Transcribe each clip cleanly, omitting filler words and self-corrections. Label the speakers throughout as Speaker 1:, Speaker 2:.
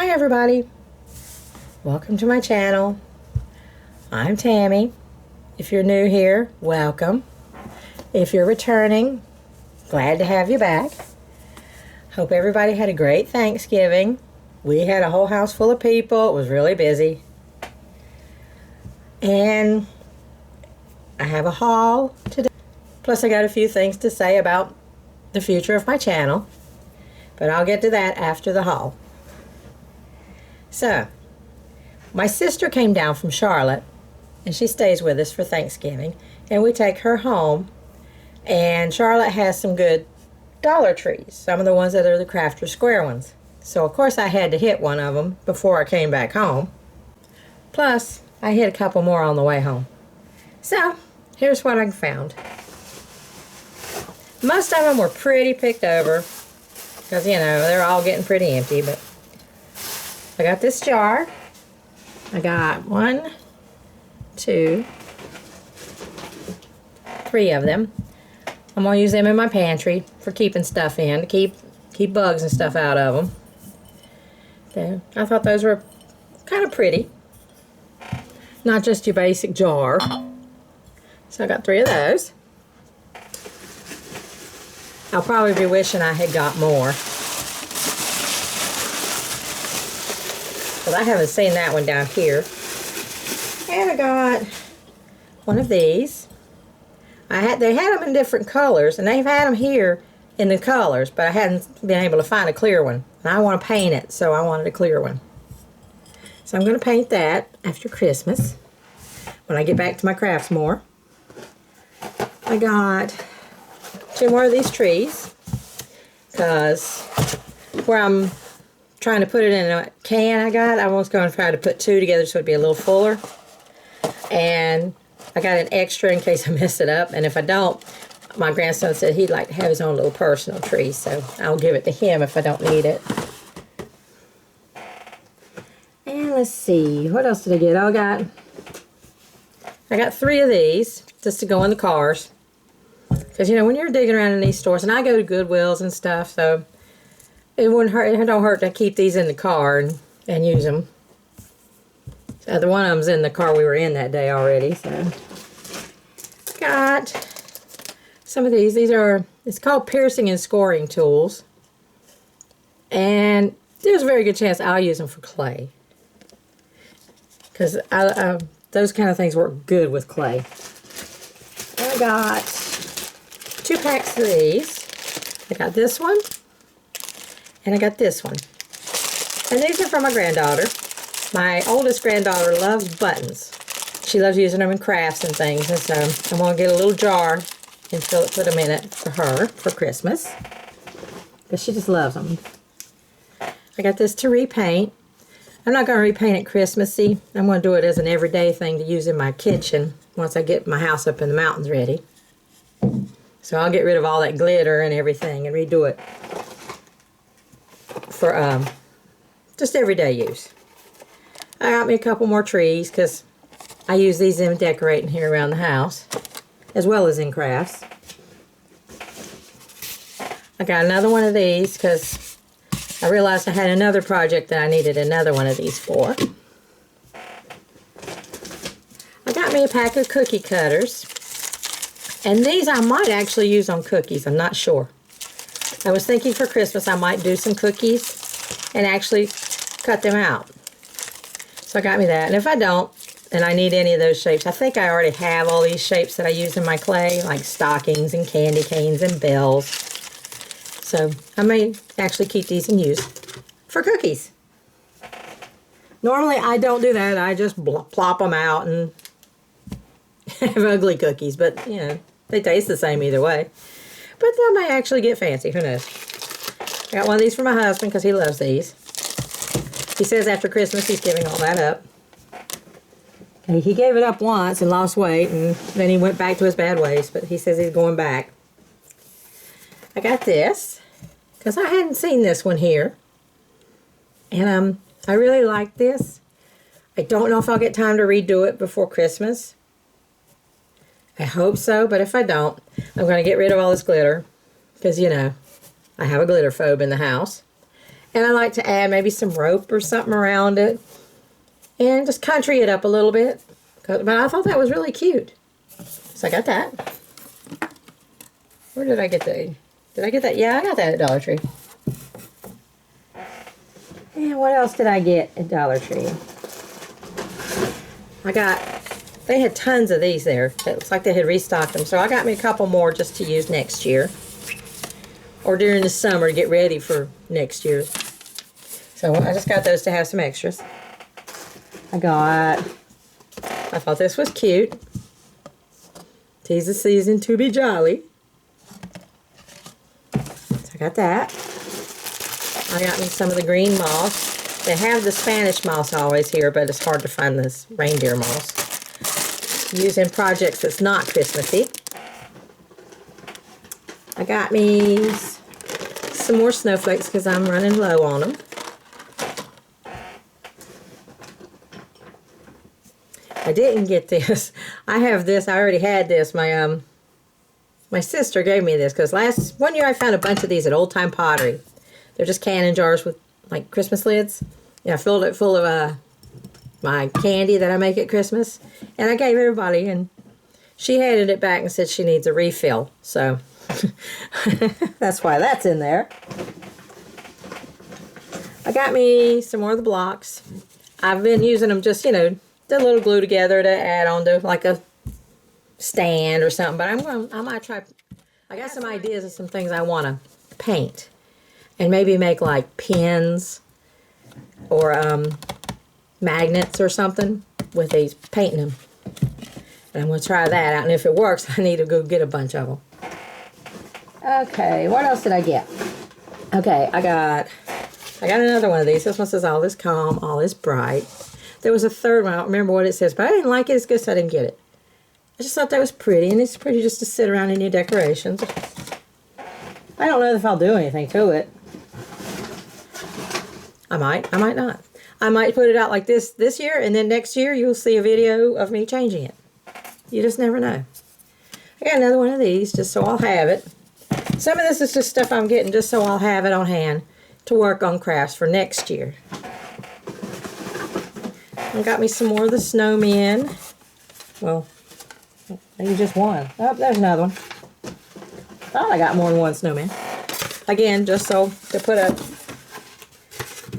Speaker 1: Hi everybody, welcome to my channel. I'm Tammy. If you're new here, welcome. If you're returning, glad to have you back. Hope everybody had a great Thanksgiving. We had a whole house full of people. It was really busy. And I have a haul today. Plus I got a few things to say about the future of my channel. But I'll get to that after the haul. So, my sister came down from Charlotte, and she stays with us for Thanksgiving, and we take her home, and Charlotte has some good Dollar Trees, some of the ones that are the Crafter Square ones. So, of course, I had to hit one of them before I came back home. Plus, I hit a couple more on the way home. So, here's what I found. Most of them were pretty picked over, because, you know, they're all getting pretty empty, but I got this jar. I got 1, 2, 3 of them. I'm going to use them in my pantry for keeping stuff in, to keep bugs and stuff out of them. Okay. I thought those were kind of pretty. Not just your basic jar. So I got 3 of those. I'll probably be wishing I had got more. But I haven't seen that one down here. And I got one of these. They had them in different colors, and they've had them here in the colors, but I hadn't been able to find a clear one. And I want to paint it, so I wanted a clear one. So I'm going to paint that after Christmas, when I get back to my crafts more. I got 2 more of these trees, because where I'm trying to put it in a can I was going to try to put 2 together so it'd be a little fuller. And I got an extra in case I mess it up. And if I don't, my grandson said he'd like to have his own little personal tree, so I'll give it to him if I don't need it. And let's see, what else did I get? I got 3 of these just to go in the cars. Because, you know, when you're digging around in these stores, and I go to Goodwills and stuff, so it wouldn't hurt. It don't hurt to keep these in the car and use them. So the one of them's in the car we were in that day already. So got some of these. These are, it's called piercing and scoring tools, and there's a very good chance I'll use them for clay, because those kind of things work good with clay. I got 2 packs of these. I got this one. And I got this one. And these are from my granddaughter. My oldest granddaughter loves buttons. She loves using them in crafts and things. And so I'm going to get a little jar and put them in it for her for Christmas. Because she just loves them. I got this to repaint. I'm not going to repaint it Christmassy. I'm going to do it as an everyday thing to use in my kitchen once I get my house up in the mountains ready. So I'll get rid of all that glitter and everything and redo it for just everyday use. I got me a couple more trees because I use these in decorating here around the house as well as in crafts. I got another one of these because I realized I had another project that I needed another one of these for. I got me a pack of cookie cutters, and these I might actually use on cookies. I'm not sure. I was thinking for Christmas I might do some cookies and actually cut them out. So I got me that. And if I don't, and I need any of those shapes, I think I already have all these shapes that I use in my clay, like stockings and candy canes and bells. So I may actually keep these and use for cookies. Normally I don't do that. I just plop them out and have ugly cookies. But, you know, they taste the same either way. But that may actually get fancy. Who knows? I got one of these for my husband because he loves these. He says after Christmas he's giving all that up. Okay, he gave it up once and lost weight, and then he went back to his bad ways, but he says he's going back. I got this because I hadn't seen this one here. And I really like this. I don't know if I'll get time to redo it before Christmas. I hope so, but if I don't, I'm going to get rid of all this glitter because, you know, I have a glitter phobe in the house. And I like to add maybe some rope or something around it. And just country it up a little bit. But I thought that was really cute. So I got that. Where did I get that? Did I get that? Yeah, I got that at Dollar Tree. And what else did I get at Dollar Tree? They had tons of these there. It looks like they had restocked them. So I got me a couple more just to use next year. Or during the summer to get ready for next year. So I just got those to have some extras. I thought this was cute. 'Tis the season to be jolly. So I got that. I got me some of the green moss. They have the Spanish moss always here, but it's hard to find this reindeer moss. Use in projects that's not Christmassy. I got me some more snowflakes because I'm running low on them. I didn't get this. I have this. I already had this. My sister gave me this because one year I found a bunch of these at Old Time Pottery. They're just canning jars with like Christmas lids. Yeah, I filled it full of my candy that I make at Christmas. And I gave everybody, and she handed it back and said she needs a refill. So that's why that's in there. I got me some more of the blocks. I've been using them just, you know, the little glue together to add on to like a stand or something. But I might try. I got some ideas of some things I want to paint. And maybe make like pins or magnets or something with these, painting them. And I'm going to try that out. And if it works, I need to go get a bunch of them. Okay, what else did I get? Okay, I got another one of these. This one says all is calm, all is bright. There was a third one. I don't remember what it says, but I didn't like it as good, so I didn't get it. I just thought that was pretty, and it's pretty just to sit around in your decorations. I don't know if I'll do anything to it. I might not. I might put it out like this year, and then next year you'll see a video of me changing it. You just never know. I got another one of these just so I'll have it. Some of this is just stuff I'm getting just so I'll have it on hand to work on crafts for next year. I got me some more of the snowmen. Well, maybe just one. Oh, there's another one. Thought I got more than one snowman. Again, just so to put up.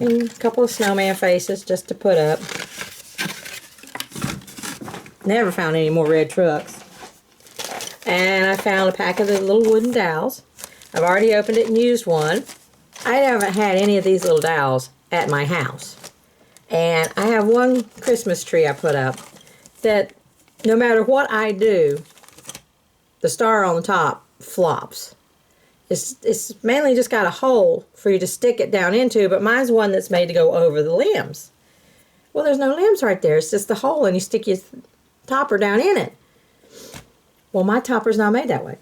Speaker 1: And a couple of snowman faces just to put up. Never found any more red trucks. And I found a pack of the little wooden dowels. I've already opened it and used one. I haven't had any of these little dowels at my house. And I have one Christmas tree I put up that no matter what I do, the star on the top flops. It's mainly just got a hole for you to stick it down into, but mine's one that's made to go over the limbs. Well, there's no limbs right there. It's just the hole, and you stick your topper down in it. Well, my topper's not made that way.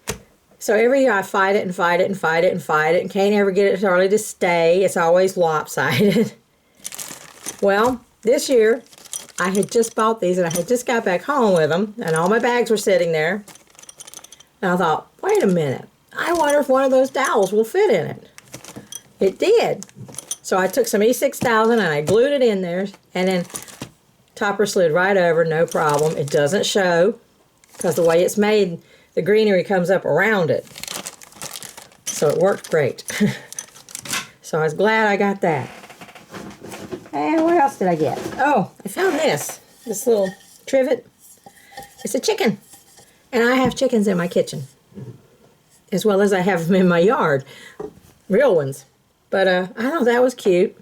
Speaker 1: So every year I fight it and fight it and fight it and fight it and can't ever get it hardly to stay. It's always lopsided. Well, this year I had just bought these, and I had just got back home with them, and all my bags were sitting there. And I thought, wait a minute. I wonder if one of those dowels will fit in it. It did. So I took some E6000 and I glued it in there, and then topper slid right over, no problem. It doesn't show because the way it's made, the greenery comes up around it. So it worked great. So I was glad I got that. And what else did I get? Oh, I found this little trivet. It's a chicken. And I have chickens in my kitchen, as well as I have them in my yard, real ones. But I thought that was cute.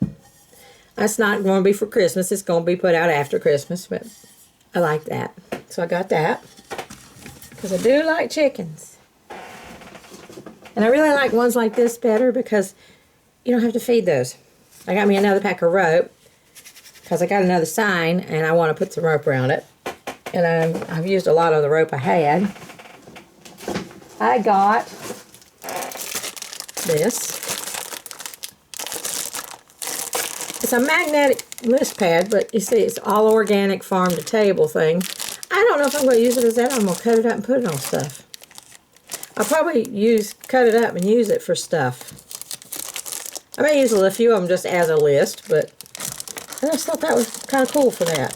Speaker 1: That's not going to be for Christmas. It's going to be put out after Christmas, but I like that. So I got that, because I do like chickens. And I really like ones like this better because you don't have to feed those. I got me another pack of rope, because I got another sign, and I want to put some rope around it. And I've used a lot of the rope I had. I got this. It's a magnetic list pad, but you see it's all organic farm to table thing. I don't know if I'm going to use it as that. I'm going to cut it up and put it on stuff. I'll probably cut it up and use it for stuff. I may use a few of them just as a list, but I just thought that was kind of cool for that.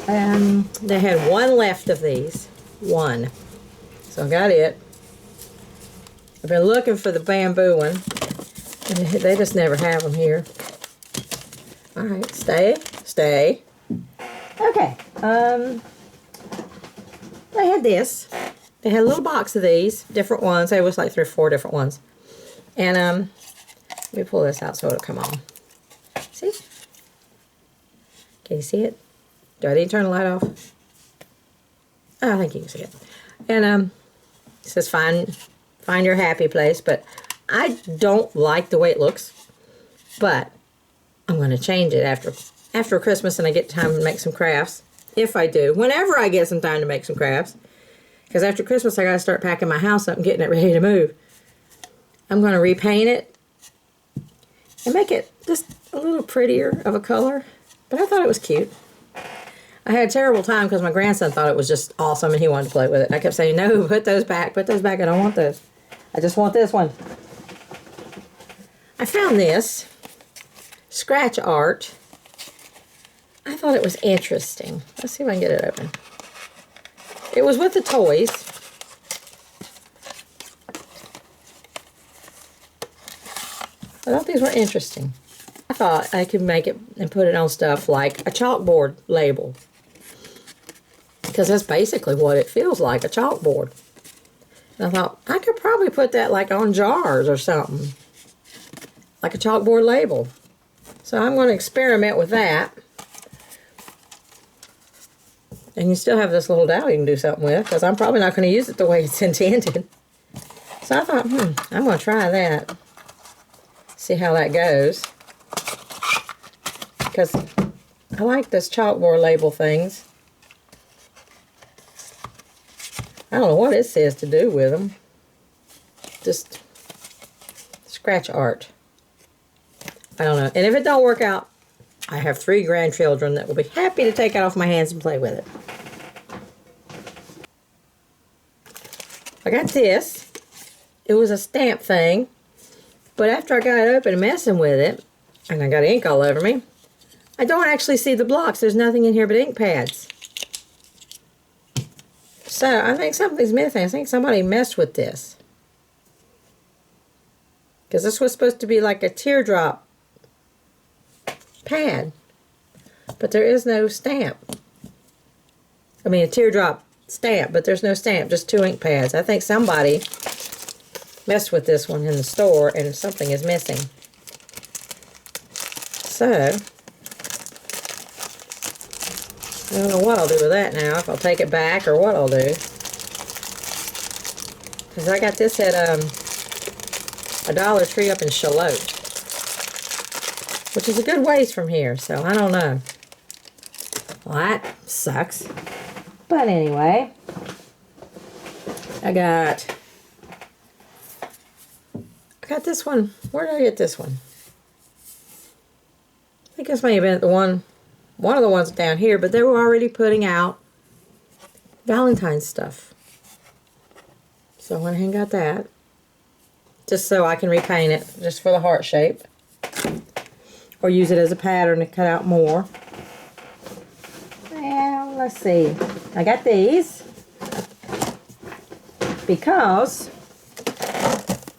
Speaker 1: And they had one left of these. One. So I got it. I've been looking for the bamboo one. And they just never have them here. Alright, stay. Stay. Okay. They had this. They had a little box of these. Different ones. There was like 3 or 4 different ones. And let me pull this out so it'll come on. See? Can you see it? Do I need to turn the light off? Oh, I think you can see it. And it says find your happy place, but I don't like the way it looks. But I'm going to change it after Christmas and I get time to make some crafts. If I do. Whenever I get some time to make some crafts. Because after Christmas I got to start packing my house up and getting it ready to move. I'm going to repaint it and make it just a little prettier of a color. But I thought it was cute. I had a terrible time because my grandson thought it was just awesome and he wanted to play with it. I kept saying, no, put those back, I don't want those. I just want this one. I found this scratch art. I thought it was interesting. Let's see if I can get it open. It was with the toys. I thought these were interesting. I thought I could make it and put it on stuff like a chalkboard label. Because that's basically what it feels like, a chalkboard. And I thought, I could probably put that like on jars or something. Like a chalkboard label. So I'm going to experiment with that. And you still have this little dowel you can do something with. Because I'm probably not going to use it the way it's intended. So I thought, I'm going to try that. See how that goes. Because I like this chalkboard label things. I don't know what it says to do with them. Just scratch art. I don't know. And if it don't work out, I have 3 grandchildren that will be happy to take it off my hands and play with it. I got this. It was a stamp thing. But after I got it open and messing with it, and I got ink all over me, I don't actually see the blocks. There's nothing in here but ink pads. So, I think something's missing. I think somebody messed with this. Because this was supposed to be like a teardrop pad. But there is no stamp. I mean, a teardrop stamp, but there's no stamp. Just 2 ink pads. I think somebody messed with this one in the store and something is missing. So, I don't know what I'll do with that now, if I'll take it back or what I'll do. Because I got this at a Dollar Tree up in Charlotte. Which is a good ways from here, so I don't know. Well, that sucks. But anyway, I got this one. Where did I get this one? I think this may have been at one of the ones down here, but they were already putting out Valentine's stuff. So I went ahead and got that. Just so I can repaint it, just for the heart shape. Or use it as a pattern to cut out more. Well, let's see. I got these because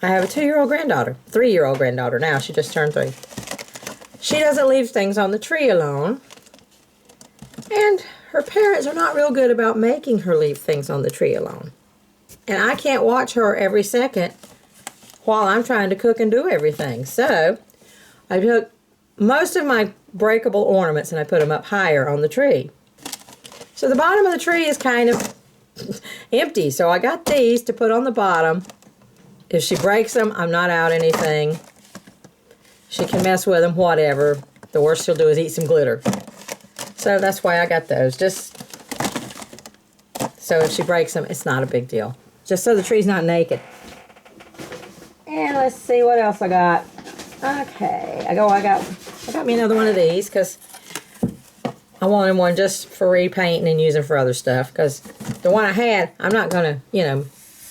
Speaker 1: I have a 2-year-old granddaughter. 3-year-old granddaughter now. She just turned 3. She doesn't leave things on the tree alone. And her parents are not real good about making her leave things on the tree alone. And I can't watch her every second while I'm trying to cook and do everything. So, I took most of my breakable ornaments and I put them up higher on the tree. So the bottom of the tree is kind of empty. So I got these to put on the bottom. If she breaks them, I'm not out anything. She can mess with them, whatever. The worst she'll do is eat some glitter. So that's why I got those. Just so if she breaks them, it's not a big deal. Just so the tree's not naked. And let's see what else I got. Okay, I got me another one of these because I wanted one just for repainting and using for other stuff. Because the one I had, I'm not gonna,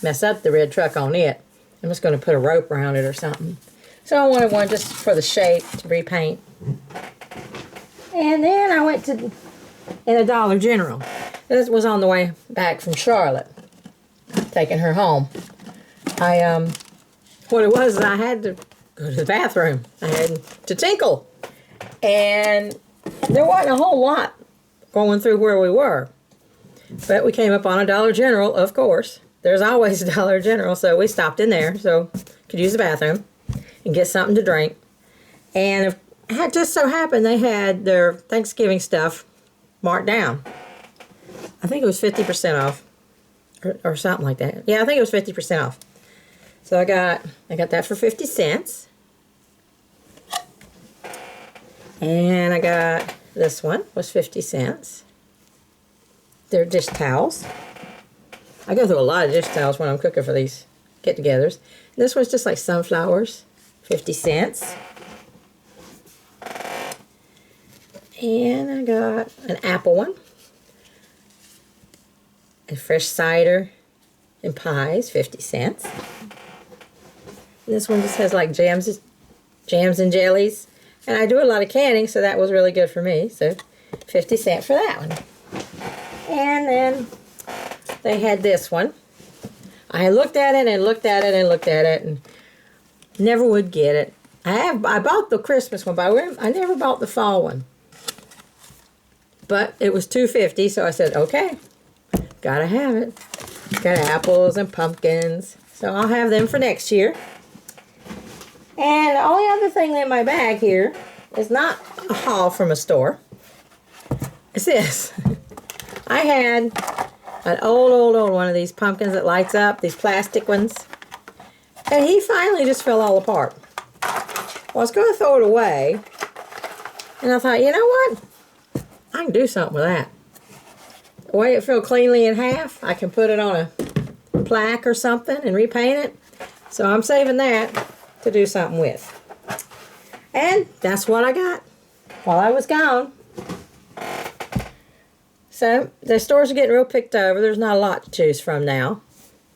Speaker 1: mess up the red truck on it. I'm just going to put a rope around it or something. So I wanted one just for the shape to repaint. And then I went to in a Dollar General. This was on the way back from Charlotte, taking her home. What it was, I had to go to the bathroom. I had to tinkle. And there wasn't a whole lot going through where we were. But we came up on a Dollar General, of course. There's always a Dollar General, so we stopped in there so could use the bathroom and get something to drink. And it just so happened they had their Thanksgiving stuff marked down. I think it was 50% off or something like that. Yeah, I think it was 50% off. So I got that for 50 cents. And I got this one was 50 cents. They're dish towels. I go through a lot of dish towels when I'm cooking for these get-togethers. This one's just like sunflowers, 50 cents. And I got an apple one. And fresh cider and pies, 50 cents. And this one just has like jams and jellies. And I do a lot of canning, so that was really good for me. So 50 cents for that one. And then they had this one. I looked at it and looked at it and looked at it and never would get it. I bought the Christmas one, but I never bought the fall one. But it was $2.50, so I said, okay, gotta have it. Got apples and pumpkins, so I'll have them for next year. And the only other thing in my bag here is not a haul from a store. It's this. I had an old one of these pumpkins that lights up, these plastic ones. And he finally just fell all apart. Well, I was going to throw it away. And I thought, you know what? I can do something with that. The way it fell cleanly in half, I can put it on a plaque or something and repaint it. So I'm saving that to do something with. And that's what I got while I was gone. So the stores are getting real picked over. There's not a lot to choose from now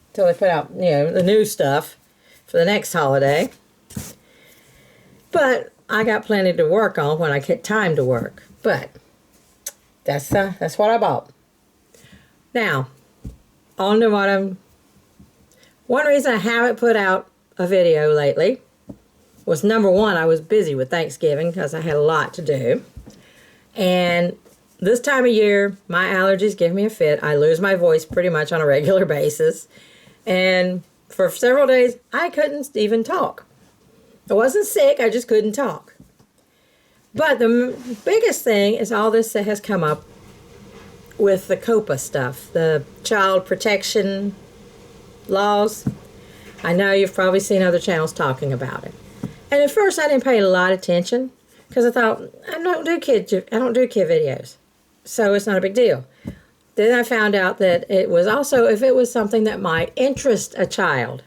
Speaker 1: until they put out, you know, the new stuff for the next holiday. But I got plenty to work on when I get time to work. But that's what I bought. Now, on to one reason I haven't put out a video lately was, number one, I was busy with Thanksgiving because I had a lot to do. And this time of year, my allergies give me a fit. I lose my voice pretty much on a regular basis. And for several days, I couldn't even talk. I wasn't sick, I just couldn't talk. But the biggest thing is all this that has come up with the COPA stuff, the child protection laws. I know you've probably seen other channels talking about it. And at first I didn't pay a lot of attention because I thought, I don't do kid videos, so it's not a big deal. Then I found out that it was also if it was something that might interest a child.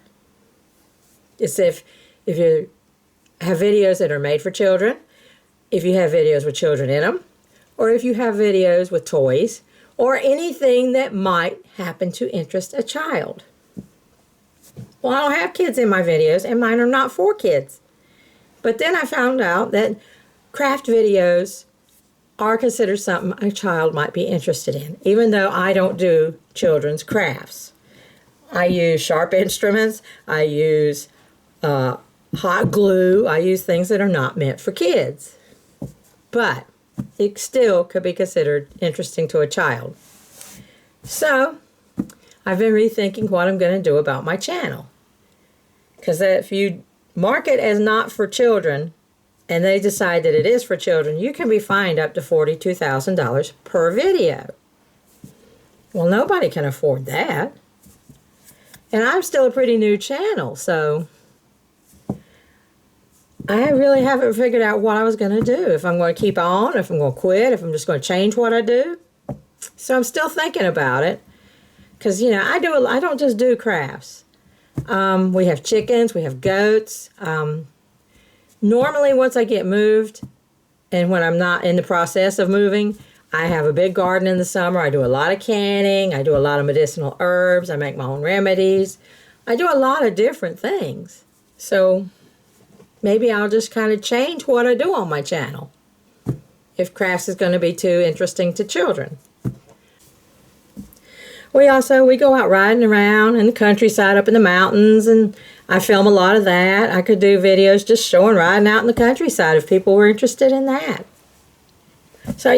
Speaker 1: It's if you have videos that are made for children, if you have videos with children in them, or if you have videos with toys, or anything that might happen to interest a child. Well, I don't have kids in my videos, and mine are not for kids. But then I found out that craft videos are considered something a child might be interested in, even though I don't do children's crafts. I use sharp instruments, I use hot glue, I use things that are not meant for kids. But it still could be considered interesting to a child. So, I've been rethinking what I'm going to do about my channel. Because if you mark it as not for children, and they decide that it is for children, you can be fined up to $42,000 per video. Well, nobody can afford that. And I'm still a pretty new channel, so I really haven't figured out what I was going to do. If I'm going to keep on, if I'm going to quit, if I'm just going to change what I do. So I'm still thinking about it. Because, you know, I don't just do crafts. We have chickens, we have goats. Normally, once I get moved, and when I'm not in the process of moving, I have a big garden in the summer. I do a lot of canning. I do a lot of medicinal herbs. I make my own remedies. I do a lot of different things. So maybe I'll just kind of change what I do on my channel if crafts is going to be too interesting to children. We go out riding around in the countryside up in the mountains, and I film a lot of that. I could do videos just showing riding out in the countryside if people were interested in that. So,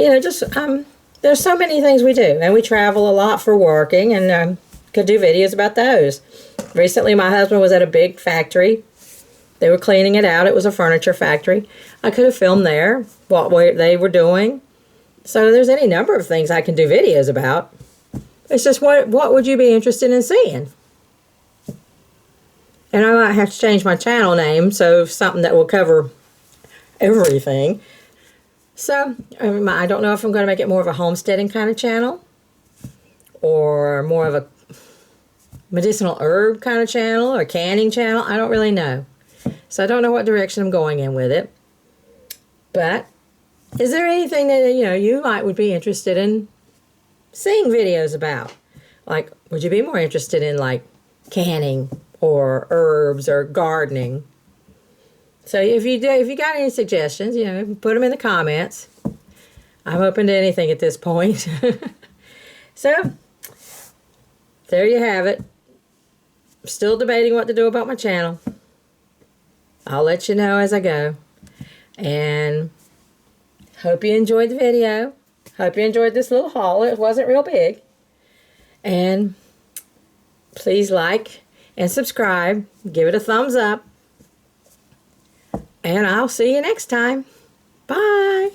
Speaker 1: there's so many things we do, and we travel a lot for working, and could do videos about those. Recently, my husband was at a big factory. They were cleaning it out. It was a furniture factory. I could have filmed there what they were doing. So there's any number of things I can do videos about. It's just what would you be interested in seeing? And I might have to change my channel name, so something that will cover everything. So I don't know if I'm going to make it more of a homesteading kind of channel or more of a medicinal herb kind of channel or canning channel. I don't really know. So I don't know what direction I'm going in with it. But is there anything that you would be interested in seeing videos about? Like, would you be more interested in like canning or herbs or gardening? So if you got any suggestions, put them in the comments. I'm open to anything at this point. So there you have it. Still debating what to do about my channel. I'll let you know as I go. And hope you enjoyed the video. Hope you enjoyed this little haul. It wasn't real big. And please like and subscribe. Give it a thumbs up. And I'll see you next time. Bye.